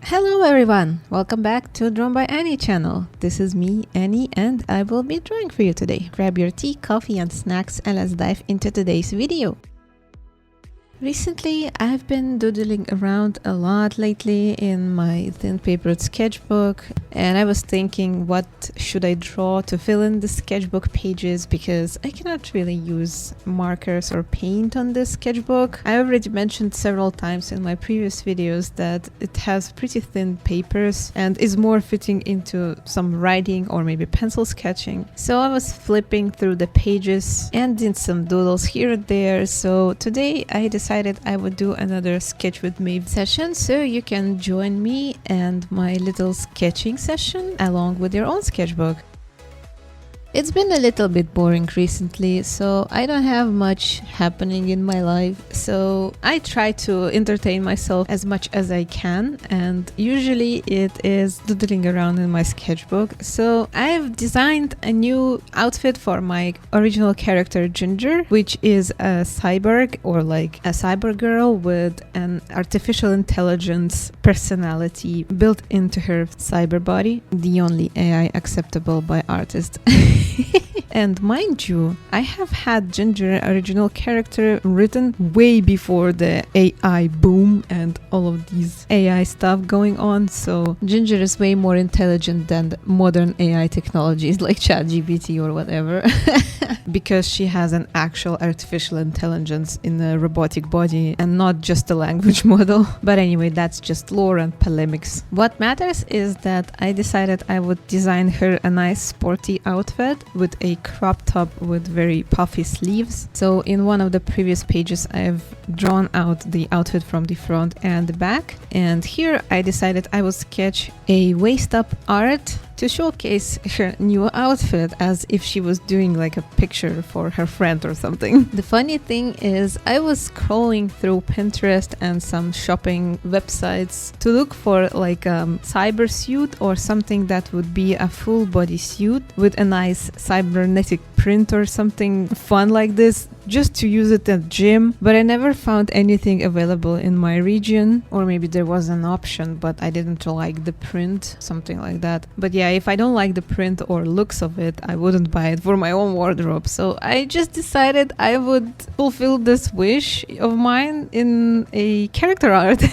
Hello everyone, welcome back to Drawn by Annie channel. This is me, Annie, and I will be drawing for you today. Grab your tea, coffee and snacks and let's dive into today's video. Recently, I've been doodling around a lot lately in my thin papered sketchbook, and I was thinking what should I draw to fill in the sketchbook pages because I cannot really use markers or paint on this sketchbook. I already mentioned several times in my previous videos that it has pretty thin papers and is more fitting into some writing or maybe pencil sketching. So I was flipping through the pages and did some doodles here and there. So today I decided I would do another sketch with me session, so you can join me and my little sketching session along with your own sketchbook. It's been a little bit boring recently, so I don't have much happening in my life, so I try to entertain myself as much as I can, and usually it is doodling around in my sketchbook. So I've designed a new outfit for my original character Ginger, which is a cyborg or like a cyber girl with an artificial intelligence personality built into her cyber body, the only AI acceptable by artists. And mind you, I have had Ginger original character written way before the AI boom and all of these AI stuff going on, so Ginger is way more intelligent than the modern AI technologies like ChatGPT or whatever. Because she has an actual artificial intelligence in a robotic body and not just a language model. But anyway, that's just lore and polemics. What matters is that I decided I would design her a nice sporty outfit with a crop top with very puffy sleeves. So in one of the previous pages I've drawn out the outfit from the front and the back, and here I decided I would sketch a waist-up art to showcase her new outfit as if she was doing like a picture for her friend or something. The funny thing is I was scrolling through Pinterest and some shopping websites to look for like a cyber suit or something that would be a full body suit with a nice cybernetic print or something fun like this, just to use it at gym, but I never found anything available in my region, or maybe there was an option but I didn't like the print, something like that. But yeah, if I don't like the print or looks of it, I wouldn't buy it for my own wardrobe. So I just decided I would fulfill this wish of mine in a character art.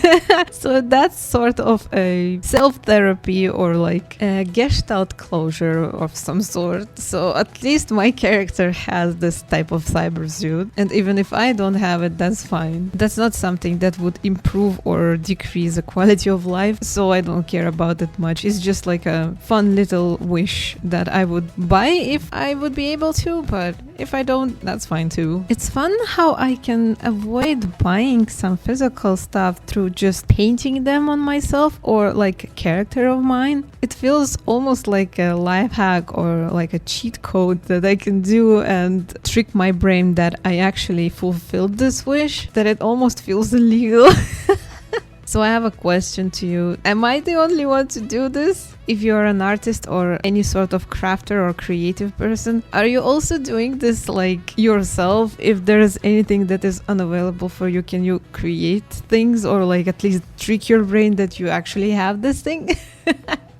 So that's sort of a self-therapy or like a gestalt closure of some sort. So at least my character has this type of cyber suit, and even if I don't have it, that's fine. That's not something that would improve or decrease the quality of life, so I don't care about it much. It's just like a fun little wish that I would buy if I would be able to, but if I don't, that's fine too. It's fun how I can avoid buying some physical stuff through just painting them on myself or like a character of mine. It feels almost like a life hack or like a cheat code that I can do and trick my brain that I actually fulfilled this wish, that it almost feels illegal. So I have a question to you. Am I the only one to do this? If you're an artist or any sort of crafter or creative person, are you also doing this like yourself? If there's anything that is unavailable for you, can you create things or like at least trick your brain that you actually have this thing?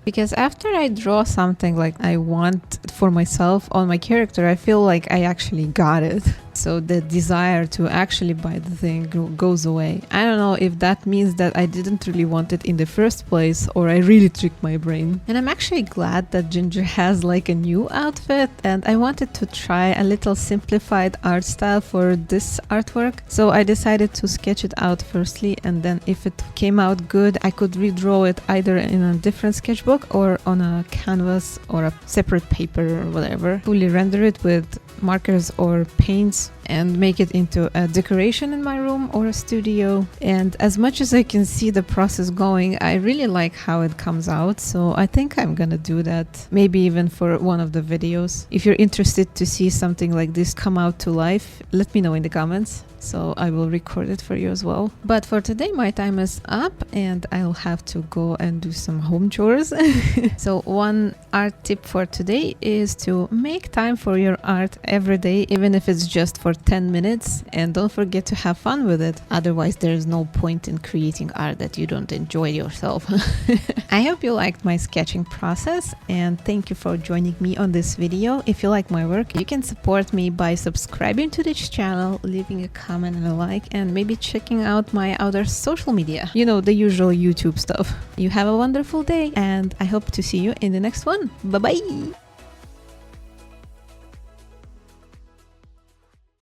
Because after I draw something like I want for myself on my character, I feel like I actually got it. So the desire to actually buy the thing goes away. I don't know if that means that I didn't really want it in the first place or I really tricked my brain. And I'm actually glad that Ginger has like a new outfit, and I wanted to try a little simplified art style for this artwork. So I decided to sketch it out firstly, and then if it came out good, I could redraw it either in a different sketchbook or on a canvas or a separate paper or whatever. Fully render it with markers or paints and make it into a decoration in my room or a studio. And as much as I can see the process going, I really like how it comes out, so I think I'm gonna do that, maybe even for one of the videos. If you're interested to see something like this come out to life, let me know in the comments, so I will record it for you as well. But for today my time is up and I'll have to go and do some home chores. So one art tip for today is to make time for your art every day, even if it's just for 10 minutes, and don't forget to have fun with it. Otherwise, there's no point in creating art that you don't enjoy yourself. I hope you liked my sketching process, and thank you for joining me on this video. If you like my work, you can support me by subscribing to this channel, leaving a comment and a like, and maybe checking out my other social media. You know, the usual YouTube stuff. You have a wonderful day, and I hope to see you in the next one. Bye bye!